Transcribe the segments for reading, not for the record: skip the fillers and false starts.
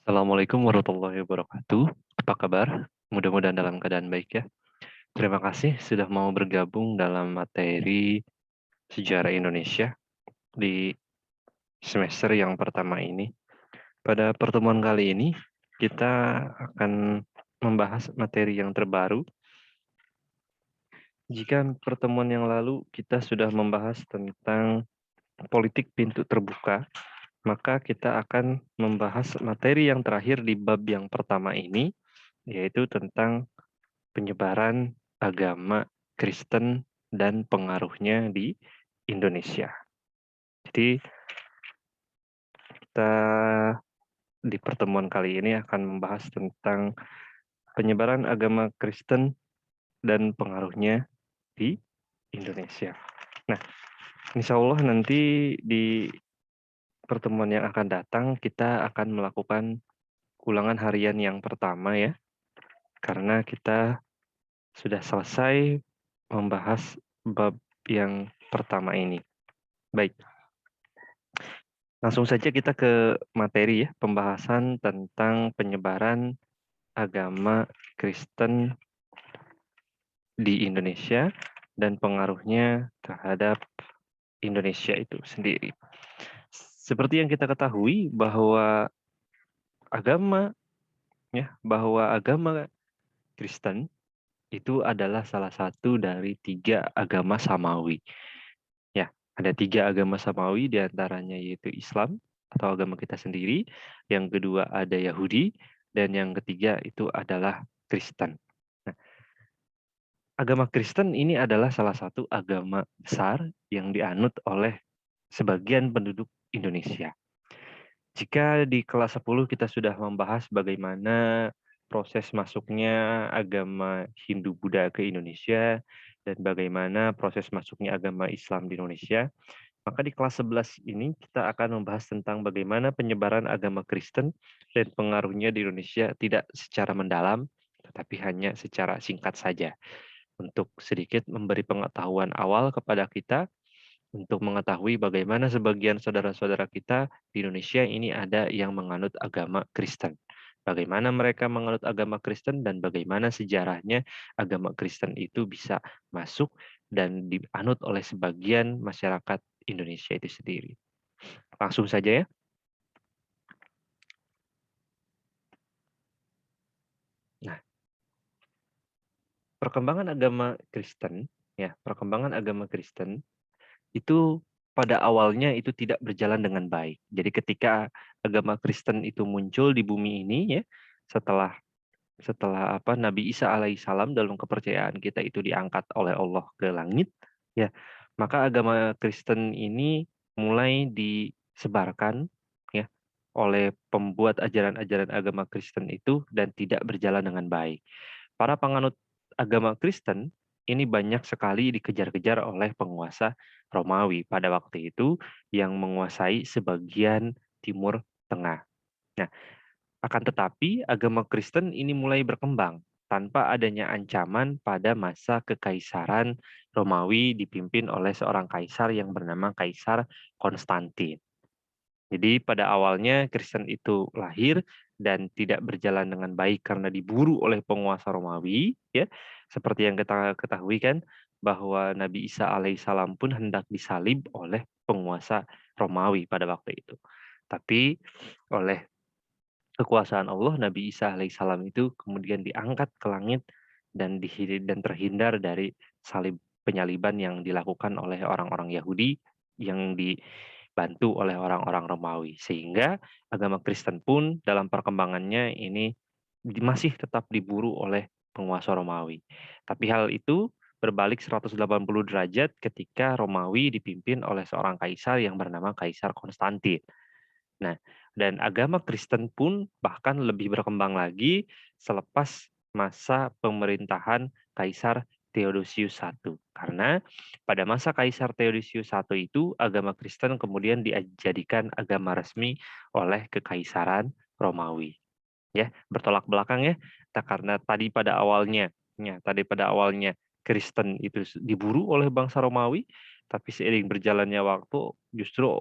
Assalamualaikum warahmatullahi wabarakatuh. Apa kabar? Mudah-mudahan dalam keadaan baik ya. Terima kasih sudah mau bergabung dalam materi sejarah Indonesia di semester yang pertama ini. Pada pertemuan kali ini, kita akan membahas materi yang terbaru. Jika pertemuan yang lalu kita sudah membahas tentang politik pintu terbuka, maka kita akan membahas materi yang terakhir di bab yang pertama ini, yaitu tentang penyebaran agama Kristen dan pengaruhnya di Indonesia. Jadi kita di pertemuan kali ini akan membahas tentang penyebaran agama Kristen dan pengaruhnya di Indonesia. Nah, insya Allah nanti di pertemuan yang akan datang kita akan melakukan ulangan harian yang pertama ya, karena kita sudah selesai membahas bab yang pertama ini. Baik, langsung saja kita ke materi ya, pembahasan tentang penyebaran agama Kristen di Indonesia dan pengaruhnya terhadap Indonesia itu sendiri. Seperti yang kita ketahui bahwa agama agama Kristen itu adalah salah satu dari 3 agama samawi. Ya, ada 3 agama samawi diantaranya yaitu Islam atau agama kita sendiri, yang kedua ada Yahudi, dan yang ketiga itu adalah Kristen. Nah, agama Kristen ini adalah salah satu agama besar yang dianut oleh sebagian penduduk Indonesia. Jika di kelas 10 kita sudah membahas bagaimana proses masuknya agama Hindu-Buddha ke Indonesia dan bagaimana proses masuknya agama Islam di Indonesia, maka di kelas 11 ini kita akan membahas tentang bagaimana penyebaran agama Kristen dan pengaruhnya di Indonesia tidak secara mendalam, tetapi hanya secara singkat saja. Untuk sedikit memberi pengetahuan awal kepada kita, untuk mengetahui bagaimana sebagian saudara-saudara kita di Indonesia ini ada yang menganut agama Kristen. Bagaimana mereka menganut agama Kristen dan bagaimana sejarahnya agama Kristen itu bisa masuk dan dianut oleh sebagian masyarakat Indonesia itu sendiri. Langsung saja ya. Nah, perkembangan agama Kristen itu pada awalnya itu tidak berjalan dengan baik. Jadi ketika agama Kristen itu muncul di bumi ini ya, setelah setelah Nabi Isa alaihissalam dalam kepercayaan kita itu diangkat oleh Allah ke langit, ya, maka agama Kristen ini mulai disebarkan ya oleh pembuat ajaran-ajaran agama Kristen itu dan tidak berjalan dengan baik. Para penganut agama Kristen ini banyak sekali dikejar-kejar oleh penguasa Romawi pada waktu itu yang menguasai sebagian Timur Tengah. Nah, akan tetapi agama Kristen ini mulai berkembang tanpa adanya ancaman pada masa kekaisaran Romawi dipimpin oleh seorang kaisar yang bernama Kaisar Konstantin. Jadi pada awalnya Kristen itu lahir dan tidak berjalan dengan baik karena diburu oleh penguasa Romawi, ya. Seperti yang kita ketahui kan bahwa Nabi Isa alaihissalam pun hendak disalib oleh penguasa Romawi pada waktu itu. Tapi oleh kekuasaan Allah, Nabi Isa alaihissalam itu kemudian diangkat ke langit dan terhindar dari penyaliban yang dilakukan oleh orang-orang Yahudi yang dibantu oleh orang-orang Romawi. Sehingga agama Kristen pun dalam perkembangannya ini masih tetap diburu oleh penguasa Romawi. Tapi hal itu berbalik 180 derajat ketika Romawi dipimpin oleh seorang kaisar yang bernama Kaisar Konstantin. Nah, dan agama Kristen pun bahkan lebih berkembang lagi selepas masa pemerintahan Kaisar Theodosius I. Karena pada masa Kaisar Theodosius I itu agama Kristen kemudian dijadikan agama resmi oleh Kekaisaran Romawi. Ya, bertolak belakang ya. Karena tadi pada awalnya Kristen itu diburu oleh bangsa Romawi, tapi seiring berjalannya waktu justru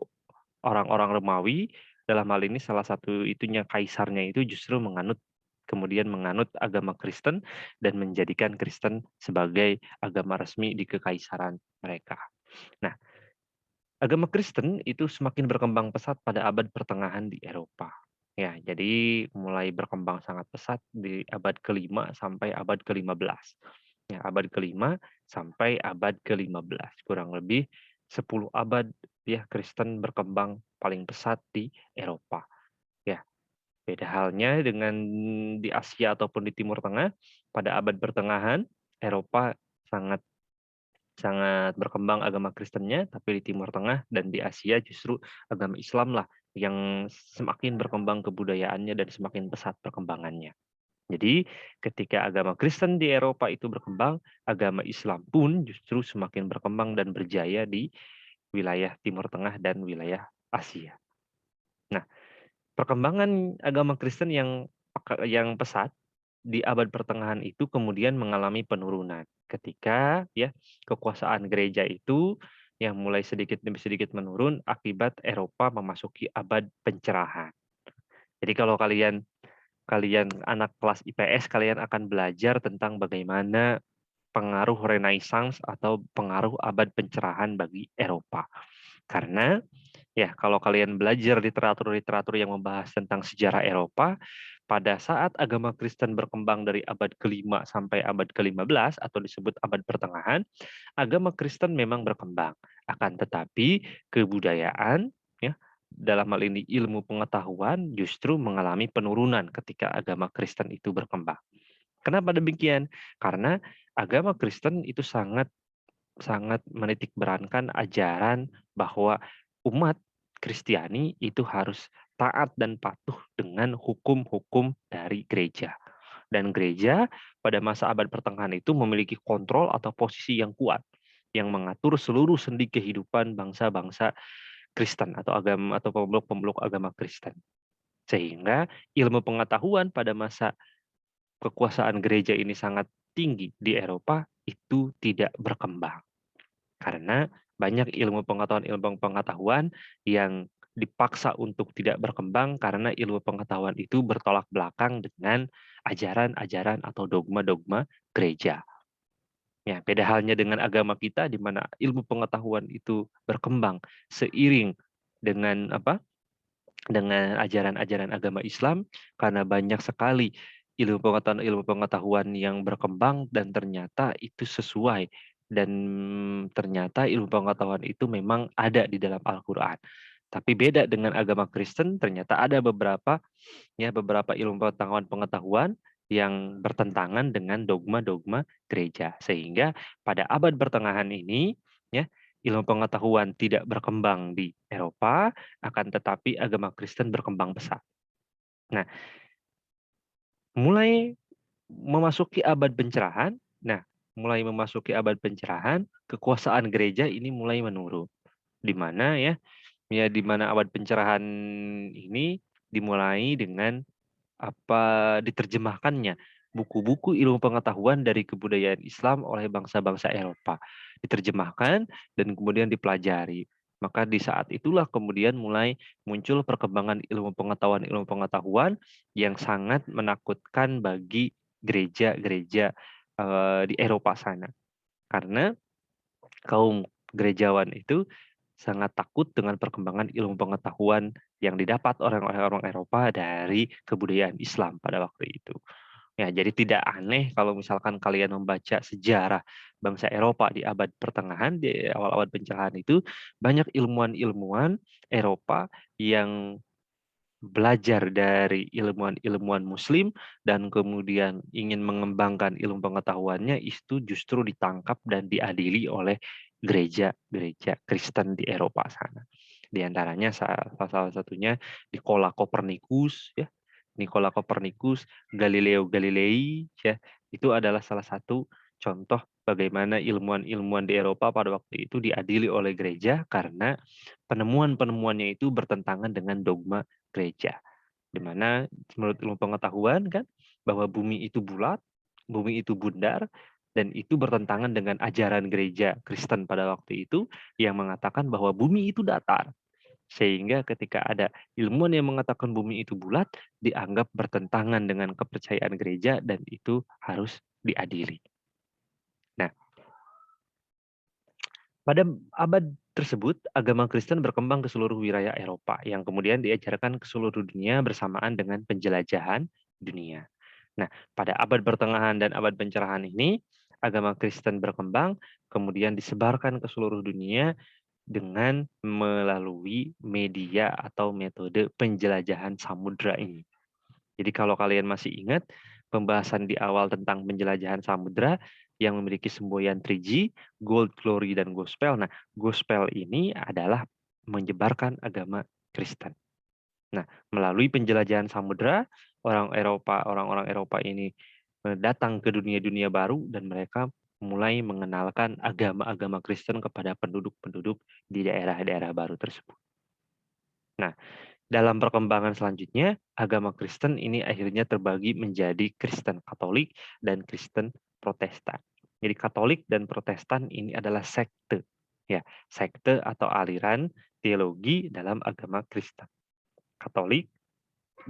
orang-orang Romawi dalam hal ini salah satu itunya kaisarnya itu justru kemudian menganut agama Kristen dan menjadikan Kristen sebagai agama resmi di kekaisaran mereka. Nah, agama Kristen itu semakin berkembang pesat pada abad pertengahan di Eropa. Ya, jadi mulai berkembang sangat pesat di abad ke-5 sampai abad ke-15. Ya, abad ke-5 sampai abad ke-15. Kurang lebih 10 abad ya Kristen berkembang paling pesat di Eropa. Ya, beda halnya dengan di Asia ataupun di Timur Tengah, pada abad pertengahan Eropa sangat sangat berkembang agama Kristennya, tapi di Timur Tengah dan di Asia justru agama Islam lah yang semakin berkembang kebudayaannya dan semakin pesat perkembangannya. Jadi ketika agama Kristen di Eropa itu berkembang, agama Islam pun justru semakin berkembang dan berjaya di wilayah Timur Tengah dan wilayah Asia. Nah, perkembangan agama Kristen yang pesat di abad pertengahan itu kemudian mengalami penurunan ketika ya kekuasaan gereja itu yang mulai sedikit demi sedikit menurun akibat Eropa memasuki abad pencerahan. Jadi kalau kalian kalian anak kelas IPS, kalian akan belajar tentang bagaimana pengaruh Renaissance atau pengaruh abad pencerahan bagi Eropa. Karena ya, kalau kalian belajar literatur-literatur yang membahas tentang sejarah Eropa, pada saat agama Kristen berkembang dari abad ke-5 sampai abad ke-15 atau disebut abad pertengahan, agama Kristen memang berkembang. Akan tetapi kebudayaan, ya, dalam hal ini ilmu pengetahuan justru mengalami penurunan ketika agama Kristen itu berkembang. Kenapa demikian? Karena agama Kristen itu sangat sangat menitik beratkan ajaran bahwa umat Kristiani itu harus taat dan patuh dengan hukum-hukum dari gereja. Dan gereja pada masa abad pertengahan itu memiliki kontrol atau posisi yang kuat yang mengatur seluruh sendi kehidupan bangsa-bangsa Kristen atau agama atau pemeluk-pemeluk agama Kristen. Sehingga ilmu pengetahuan pada masa kekuasaan gereja ini sangat tinggi di Eropa itu tidak berkembang. Karena banyak ilmu pengetahuan yang dipaksa untuk tidak berkembang karena ilmu pengetahuan itu bertolak belakang dengan ajaran-ajaran atau dogma-dogma gereja. Ya, beda halnya dengan agama kita di mana ilmu pengetahuan itu berkembang seiring dengan apa? Dengan ajaran-ajaran agama Islam karena banyak sekali ilmu pengetahuan yang berkembang dan ternyata itu sesuai dan ternyata ilmu pengetahuan itu memang ada di dalam Al-Qur'an. Tapi beda dengan agama Kristen, ternyata ada beberapa ilmu pengetahuan yang bertentangan dengan dogma-dogma gereja. Sehingga pada abad pertengahan ini ya ilmu pengetahuan tidak berkembang di Eropa, akan tetapi agama Kristen berkembang pesat. Nah, mulai memasuki abad pencerahan, kekuasaan gereja ini mulai menurun. Di mana di mana abad pencerahan ini dimulai dengan diterjemahkannya buku-buku ilmu pengetahuan dari kebudayaan Islam oleh bangsa-bangsa Eropa. Diterjemahkan dan kemudian dipelajari. Maka di saat itulah kemudian mulai muncul perkembangan ilmu pengetahuan yang sangat menakutkan bagi gereja-gereja di Eropa sana. Karena kaum gerejawan itu sangat takut dengan perkembangan ilmu pengetahuan yang didapat oleh orang Eropa dari kebudayaan Islam pada waktu itu. Ya, jadi tidak aneh kalau misalkan kalian membaca sejarah bangsa Eropa di abad pertengahan, di awal abad pencerahan itu, banyak ilmuwan-ilmuwan Eropa yang belajar dari ilmuwan-ilmuwan Muslim dan kemudian ingin mengembangkan ilmu pengetahuannya itu justru ditangkap dan diadili oleh gereja-gereja Kristen di Eropa sana. Di antaranya salah satunya Nicola Copernicus ya. Nicola Copernicus, Galileo Galilei ya. Itu adalah salah satu contoh bagaimana ilmuwan-ilmuwan di Eropa pada waktu itu diadili oleh gereja karena penemuan-penemuannya itu bertentangan dengan dogma gereja. Di mana menurut ilmu pengetahuan kan bahwa bumi itu bulat, bumi itu bundar, dan itu bertentangan dengan ajaran gereja Kristen pada waktu itu yang mengatakan bahwa bumi itu datar. Sehingga ketika ada ilmuwan yang mengatakan bumi itu bulat, dianggap bertentangan dengan kepercayaan gereja dan itu harus diadili. Nah, pada abad tersebut, agama Kristen berkembang ke seluruh wilayah Eropa yang kemudian diajarkan ke seluruh dunia bersamaan dengan penjelajahan dunia. Nah, pada abad pertengahan dan abad pencerahan ini, agama Kristen berkembang, kemudian disebarkan ke seluruh dunia dengan melalui media atau metode penjelajahan samudra ini. Jadi kalau kalian masih ingat pembahasan di awal tentang penjelajahan samudra yang memiliki semboyan 3G, Gold, Glory, dan Gospel. Nah, Gospel ini adalah menyebarkan agama Kristen. Nah, melalui penjelajahan samudra, orang-orang Eropa ini datang ke dunia-dunia baru dan mereka mulai mengenalkan agama-agama Kristen kepada penduduk-penduduk di daerah-daerah baru tersebut. Nah, dalam perkembangan selanjutnya, agama Kristen ini akhirnya terbagi menjadi Kristen Katolik dan Kristen Protestan. Jadi Katolik dan Protestan ini adalah sekte, ya, sekte atau aliran teologi dalam agama Kristen. Katolik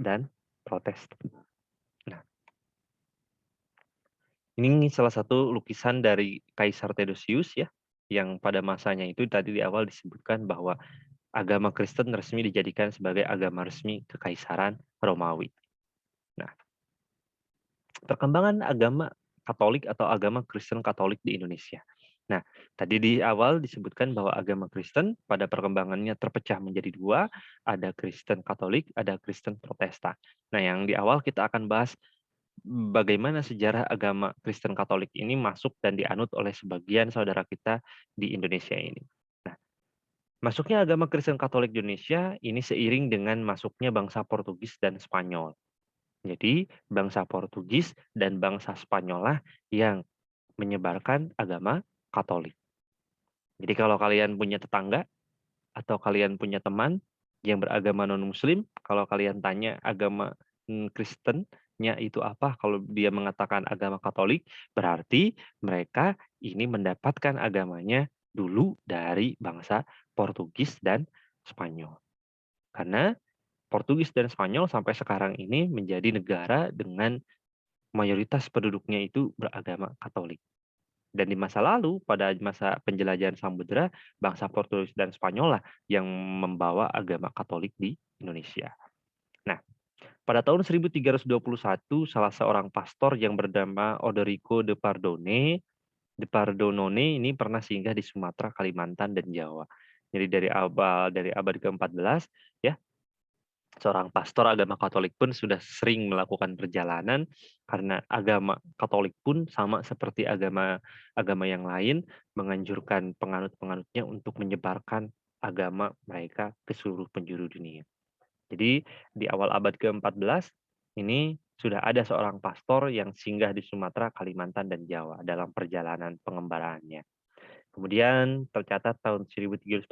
dan Protestan. Nah, ini salah satu lukisan dari Kaisar Theodosius ya, yang pada masanya itu tadi di awal disebutkan bahwa agama Kristen resmi dijadikan sebagai agama resmi Kekaisaran Romawi. Nah, perkembangan agama Katolik atau agama Kristen Katolik di Indonesia. Nah, tadi di awal disebutkan bahwa agama Kristen pada perkembangannya terpecah menjadi dua, ada Kristen Katolik, ada Kristen Protestan. Nah, yang di awal kita akan bahas bagaimana sejarah agama Kristen Katolik ini masuk dan dianut oleh sebagian saudara kita di Indonesia ini. Nah, masuknya agama Kristen Katolik di Indonesia ini seiring dengan masuknya bangsa Portugis dan Spanyol. Jadi, bangsa Portugis dan bangsa Spanyol lah yang menyebarkan agama Katolik. Jadi kalau kalian punya tetangga atau kalian punya teman yang beragama non-muslim, kalau kalian tanya agama Kristennya itu apa, kalau dia mengatakan agama Katolik, berarti mereka ini mendapatkan agamanya dulu dari bangsa Portugis dan Spanyol. Karena Portugis dan Spanyol sampai sekarang ini menjadi negara dengan mayoritas penduduknya itu beragama Katolik. Dan di masa lalu, pada masa penjelajahan samudera, bangsa Portugis dan Spanyol lah yang membawa agama Katolik di Indonesia. Nah, pada tahun 1321, salah seorang pastor yang bernama Odorico de Pardonone ini pernah singgah di Sumatera, Kalimantan, dan Jawa. Jadi dari abad ke-14, ya, seorang pastor agama Katolik pun sudah sering melakukan perjalanan karena agama Katolik pun sama seperti agama yang lain menganjurkan penganut-penganutnya untuk menyebarkan agama mereka ke seluruh penjuru dunia. Jadi di awal abad ke-14 ini sudah ada seorang pastor yang singgah di Sumatera, Kalimantan, dan Jawa dalam perjalanan pengembaraannya. Kemudian tercatat tahun 1347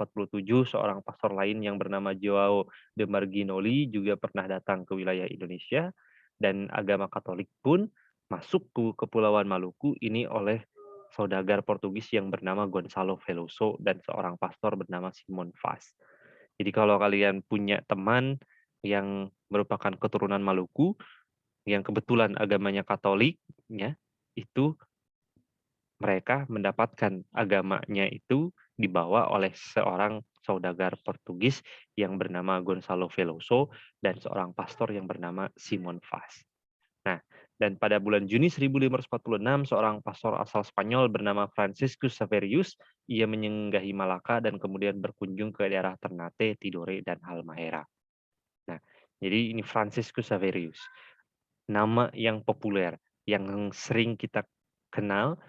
seorang pastor lain yang bernama Joao de Marginoli juga pernah datang ke wilayah Indonesia dan agama Katolik pun masuk ke Kepulauan Maluku ini oleh saudagar Portugis yang bernama Gonçalo Veloso dan seorang pastor bernama Simon Vaz. Jadi kalau kalian punya teman yang merupakan keturunan Maluku yang kebetulan agamanya Katolik ya, itu mereka mendapatkan agamanya itu dibawa oleh seorang saudagar Portugis yang bernama Gonçalo Veloso dan seorang pastor yang bernama Simon Vaz. Nah, dan pada bulan Juni 1546, seorang pastor asal Spanyol bernama Franciscus Saverius, ia menyinggahi Malaka dan kemudian berkunjung ke daerah Ternate, Tidore, dan Halmahera. Nah, jadi ini Franciscus Saverius. Nama yang populer, yang sering kita kenal,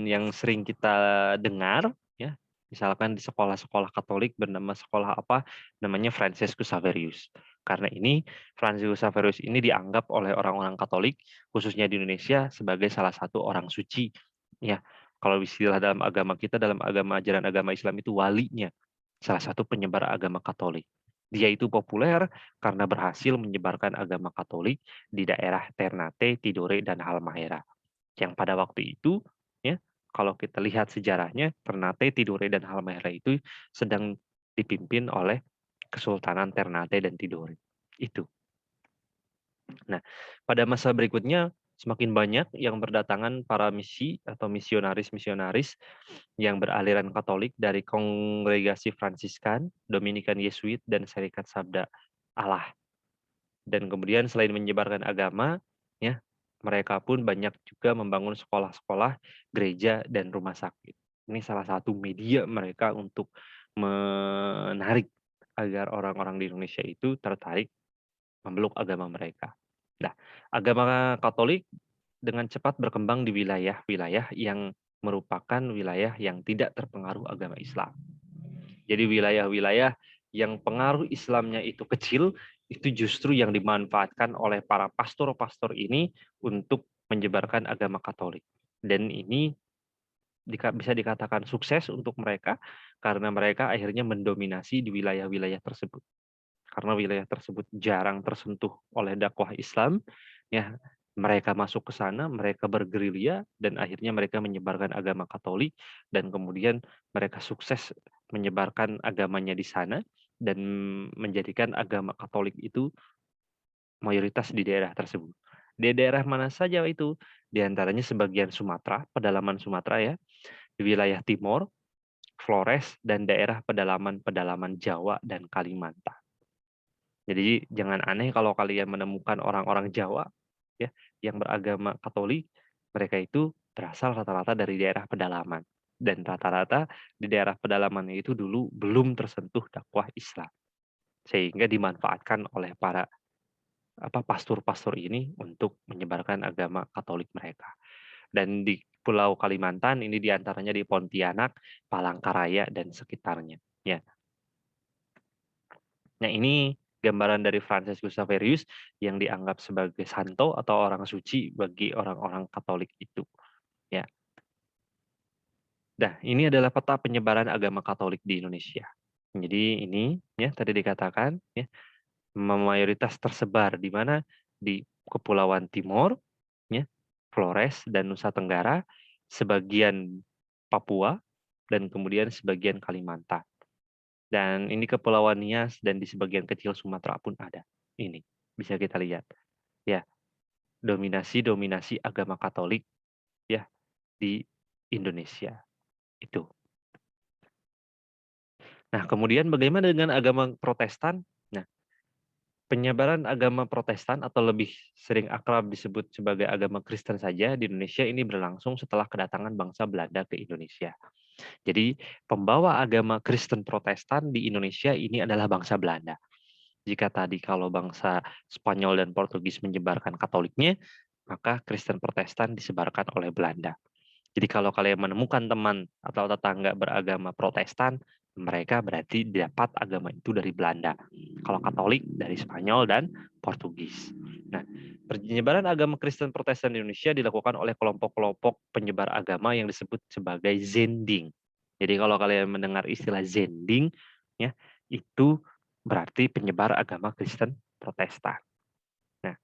yang sering kita dengar, ya, misalkan di sekolah-sekolah Katolik bernama sekolah apa, namanya Franciscus Saverius. Karena ini, Franciscus Saverius ini dianggap oleh orang-orang Katolik, khususnya di Indonesia, sebagai salah satu orang suci. Ya, kalau istilah dalam agama kita, dalam ajaran agama Islam itu walinya, salah satu penyebar agama Katolik. Dia itu populer karena berhasil menyebarkan agama Katolik di daerah Ternate, Tidore, dan Halmahera. Yang pada waktu itu, ya, kalau kita lihat sejarahnya, Ternate, Tidore, dan Halmahera itu sedang dipimpin oleh Kesultanan Ternate dan Tidore. Itu. Nah, pada masa berikutnya semakin banyak yang berdatangan para misi atau misionaris-misionaris yang beraliran Katolik dari kongregasi Fransiskan, Dominikan Yesuit, dan Serikat Sabda Allah. Dan kemudian selain menyebarkan agama, ya, mereka pun banyak juga membangun sekolah-sekolah, gereja, dan rumah sakit. Ini salah satu media mereka untuk menarik agar orang-orang di Indonesia itu tertarik memeluk agama mereka. Nah, agama Katolik dengan cepat berkembang di wilayah-wilayah yang merupakan wilayah yang tidak terpengaruh agama Islam. Jadi wilayah-wilayah yang pengaruh Islamnya itu kecil, itu justru yang dimanfaatkan oleh para pastor-pastor ini untuk menyebarkan agama Katolik. Dan ini bisa dikatakan sukses untuk mereka karena mereka akhirnya mendominasi di wilayah-wilayah tersebut. Karena wilayah tersebut jarang tersentuh oleh dakwah Islam, ya mereka masuk ke sana, mereka bergerilya dan akhirnya mereka menyebarkan agama Katolik dan kemudian mereka sukses menyebarkan agamanya di sana dan menjadikan agama Katolik itu mayoritas di daerah tersebut. Di daerah mana saja itu? Di antaranya sebagian Sumatera, pedalaman Sumatera ya, di wilayah Timor, Flores, dan daerah pedalaman-pedalaman Jawa dan Kalimantan. Jadi jangan aneh kalau kalian menemukan orang-orang Jawa ya yang beragama Katolik, mereka itu berasal rata-rata dari daerah pedalaman dan rata-rata di daerah pedalaman itu dulu belum tersentuh dakwah Islam. Sehingga dimanfaatkan oleh para pastor-pastor ini untuk menyebarkan agama Katolik mereka. Dan di Pulau Kalimantan ini diantaranya di Pontianak, Palangkaraya dan sekitarnya. Ya. Nah, ini gambaran dari Fransiscus Xaverius yang dianggap sebagai santo atau orang suci bagi orang-orang Katolik itu, ya. Nah, ini adalah peta penyebaran agama Katolik di Indonesia. Jadi ini ya tadi dikatakan ya mayoritas tersebar di mana di Kepulauan Timor, ya, Flores dan Nusa Tenggara, sebagian Papua dan kemudian sebagian Kalimantan. Dan ini Kepulauan Nias dan di sebagian kecil Sumatera pun ada. Ini bisa kita lihat. Ya, dominasi-dominasi agama Katolik ya di Indonesia itu. Nah, kemudian bagaimana dengan agama Protestan? Nah, penyebaran agama Protestan atau lebih sering akrab disebut sebagai agama Kristen saja di Indonesia ini berlangsung setelah kedatangan bangsa Belanda ke Indonesia. Jadi, pembawa agama Kristen Protestan di Indonesia ini adalah bangsa Belanda. Jika tadi kalau bangsa Spanyol dan Portugis menyebarkan Katoliknya, maka Kristen Protestan disebarkan oleh Belanda. Jadi kalau kalian menemukan teman atau tetangga beragama Protestan, mereka berarti dapat agama itu dari Belanda. Kalau Katolik dari Spanyol dan Portugis. Nah, penyebaran agama Kristen Protestan di Indonesia dilakukan oleh kelompok-kelompok penyebar agama yang disebut sebagai Zending. Jadi kalau kalian mendengar istilah Zending, ya itu berarti penyebar agama Kristen Protestan. Nah,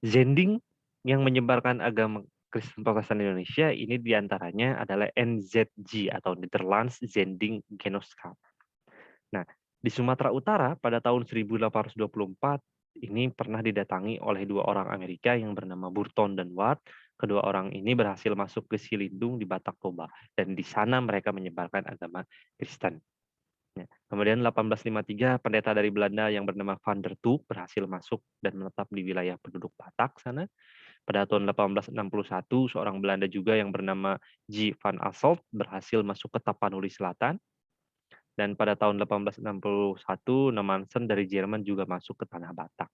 Zending yang menyebarkan agama Kristen Protestan di Indonesia ini diantaranya adalah NZG atau Netherlands Zending Genootschap. Nah, di Sumatera Utara pada tahun 1824 ini pernah didatangi oleh dua orang Amerika yang bernama Burton dan Ward. Kedua orang ini berhasil masuk ke Silindung di Batak Toba dan di sana mereka menyebarkan agama Kristen. Ya. Kemudian 1853 pendeta dari Belanda yang bernama Van der Toek berhasil masuk dan menetap di wilayah penduduk Batak sana. Pada tahun 1861 seorang Belanda juga yang bernama G. van Asselt berhasil masuk ke Tapanuli Selatan. Dan pada tahun 1861 Nansen dari Jerman juga masuk ke tanah Batak.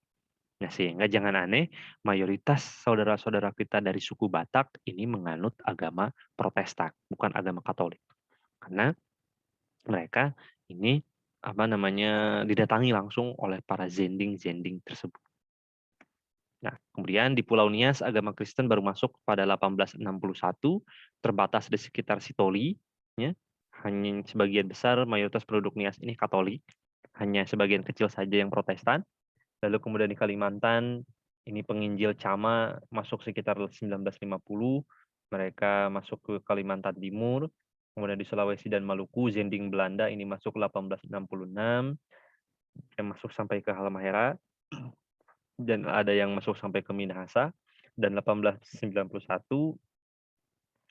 Nah, sehingga jangan aneh, mayoritas saudara-saudara kita dari suku Batak ini menganut agama Protestan, bukan agama Katolik. Karena mereka ini didatangi langsung oleh para zending-zending tersebut. Nah, kemudian di Pulau Nias agama Kristen baru masuk pada 1861, terbatas di sekitar Sitoli, ya. Hanya sebagian besar mayoritas penduduk Nias ini Katolik, hanya sebagian kecil saja yang Protestan. Lalu kemudian di Kalimantan ini penginjil Cama masuk sekitar 1950, mereka masuk ke Kalimantan Timur. Kemudian di Sulawesi dan Maluku, Zending Belanda ini masuk 1866. yang masuk sampai ke Halmahera, dan ada yang masuk sampai ke Minahasa, dan 1891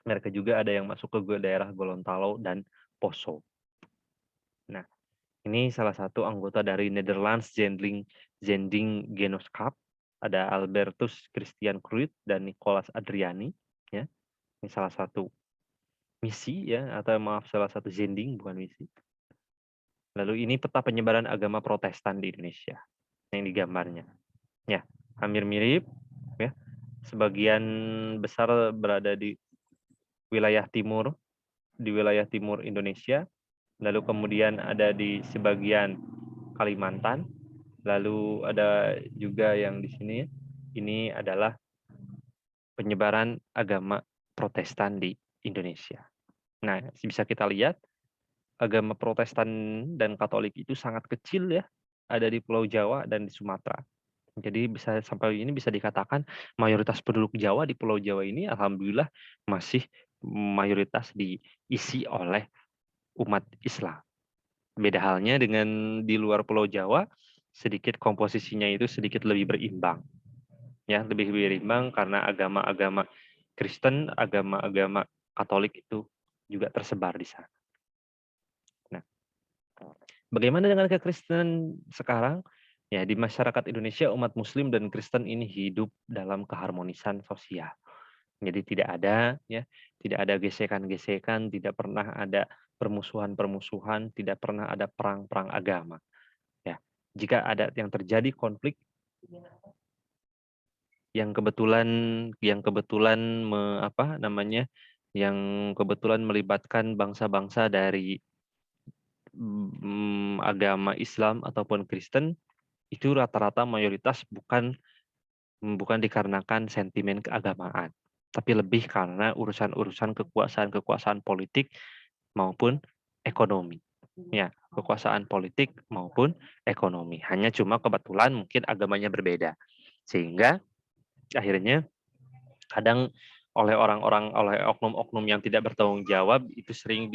mereka juga ada yang masuk ke daerah Gorontalo dan Poso. Nah, ini salah satu anggota dari Netherlands Zending Genootschap. Ada Albertus Christian Kruid dan Nicolas Adriani. Ya, ini salah satu misi ya, atau maaf salah satu Zending bukan misi. Lalu ini peta penyebaran agama Protestan di Indonesia yang digambarnya. Ya, hampir mirip ya. Sebagian besar berada di wilayah timur Indonesia, lalu kemudian ada di sebagian Kalimantan, lalu ada juga yang di sini, ini adalah penyebaran agama Protestan di Indonesia. Nah, bisa kita lihat agama Protestan dan Katolik itu sangat kecil ya, ada di Pulau Jawa dan di Sumatera. Jadi bisa sampai ini bisa dikatakan mayoritas penduduk Jawa di Pulau Jawa ini alhamdulillah masih mayoritas diisi oleh umat Islam. Beda halnya dengan di luar Pulau Jawa, sedikit komposisinya itu sedikit lebih berimbang. Ya, lebih berimbang karena agama-agama Kristen, agama-agama Katolik itu juga tersebar di sana. Nah, bagaimana dengan kekristenan sekarang? Ya, di masyarakat Indonesia umat Muslim dan Kristen ini hidup dalam keharmonisan sosial. Jadi tidak ada gesekan-gesekan, tidak pernah ada permusuhan-permusuhan, tidak pernah ada perang-perang agama. Ya, jika ada yang terjadi konflik yang kebetulan yang kebetulan melibatkan bangsa-bangsa dari agama Islam ataupun Kristen, itu rata-rata mayoritas bukan dikarenakan sentimen keagamaan, tapi lebih karena urusan-urusan kekuasaan politik maupun ekonomi. Ya, kekuasaan politik maupun ekonomi. Hanya cuma kebetulan mungkin agamanya berbeda. Sehingga akhirnya kadang oleh oknum-oknum yang tidak bertanggung jawab itu sering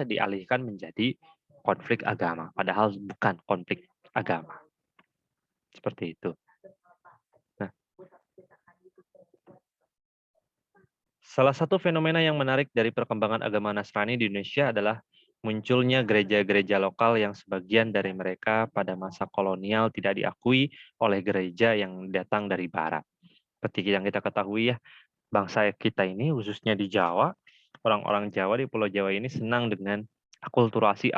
dialihkan menjadi konflik agama, padahal bukan konflik agama. Seperti itu. Nah, salah satu fenomena yang menarik dari perkembangan agama Nasrani di Indonesia adalah munculnya gereja-gereja lokal yang sebagian dari mereka pada masa kolonial tidak diakui oleh gereja yang datang dari barat. Seperti yang kita ketahui ya, bangsa kita ini khususnya di Jawa, orang-orang Jawa di Pulau Jawa ini senang dengan akulturasi.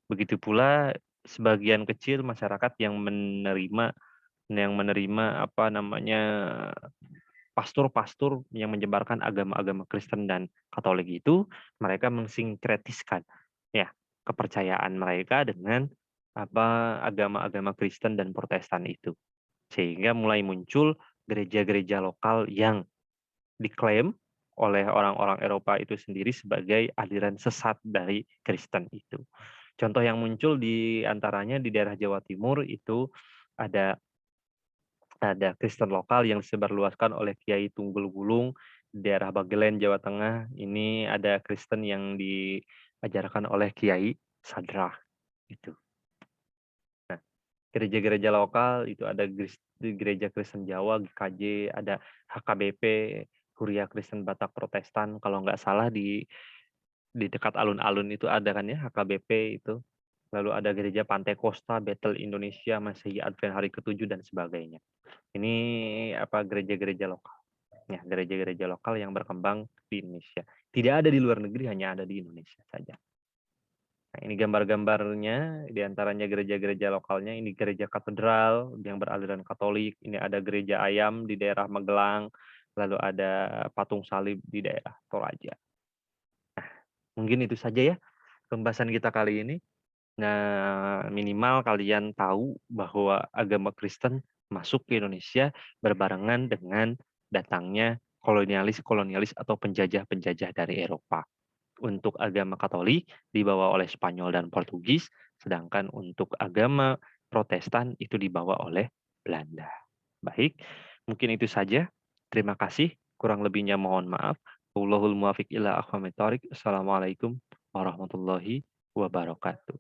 Begitu pula sebagian kecil masyarakat yang menerima pastor-pastor yang menyebarkan agama-agama Kristen dan Katolik itu, mereka mensinkretiskan ya kepercayaan mereka dengan agama-agama Kristen dan Protestan itu. Sehingga mulai muncul gereja-gereja lokal yang diklaim oleh orang-orang Eropa itu sendiri sebagai aliran sesat dari Kristen itu. Contoh yang muncul di antaranya di daerah Jawa Timur itu ada Kristen lokal yang disebarluaskan oleh Kiai Tunggul Wulung. Di daerah Bagelen, Jawa Tengah, ini ada Kristen yang diajarkan oleh Kiai Sadrah. Itu. Nah, gereja-gereja lokal itu ada Gereja Kristen Jawa, GKJ, ada HKBP, Kuria Kristen Batak Protestan. Kalau nggak salah di dekat alun-alun itu ada kan ya HKBP itu. Lalu ada Gereja Pantai Kosta, Bethel Indonesia, Masehi Advent Hari ke-7 dan sebagainya. Ini gereja-gereja lokal. Ya, gereja-gereja lokal yang berkembang di Indonesia. Tidak ada di luar negeri, hanya ada di Indonesia saja. Nah, ini gambar-gambarnya, di antaranya gereja-gereja lokalnya, ini gereja katedral yang beraliran Katolik, ini ada gereja ayam di daerah Magelang, lalu ada patung salib di daerah Toraja. Nah, mungkin itu saja ya pembahasan kita kali ini. Nah, minimal kalian tahu bahwa agama Kristen masuk ke Indonesia berbarengan dengan datangnya kolonialis atau penjajah-penjajah dari Eropa. Untuk agama Katolik dibawa oleh Spanyol dan Portugis, sedangkan untuk agama Protestan itu dibawa oleh Belanda. Baik, mungkin itu saja. Terima kasih. Kurang lebihnya mohon maaf. Wallahul muwaffiq ila aqwamit thoriq. Assalamualaikum warahmatullahi wabarakatuh.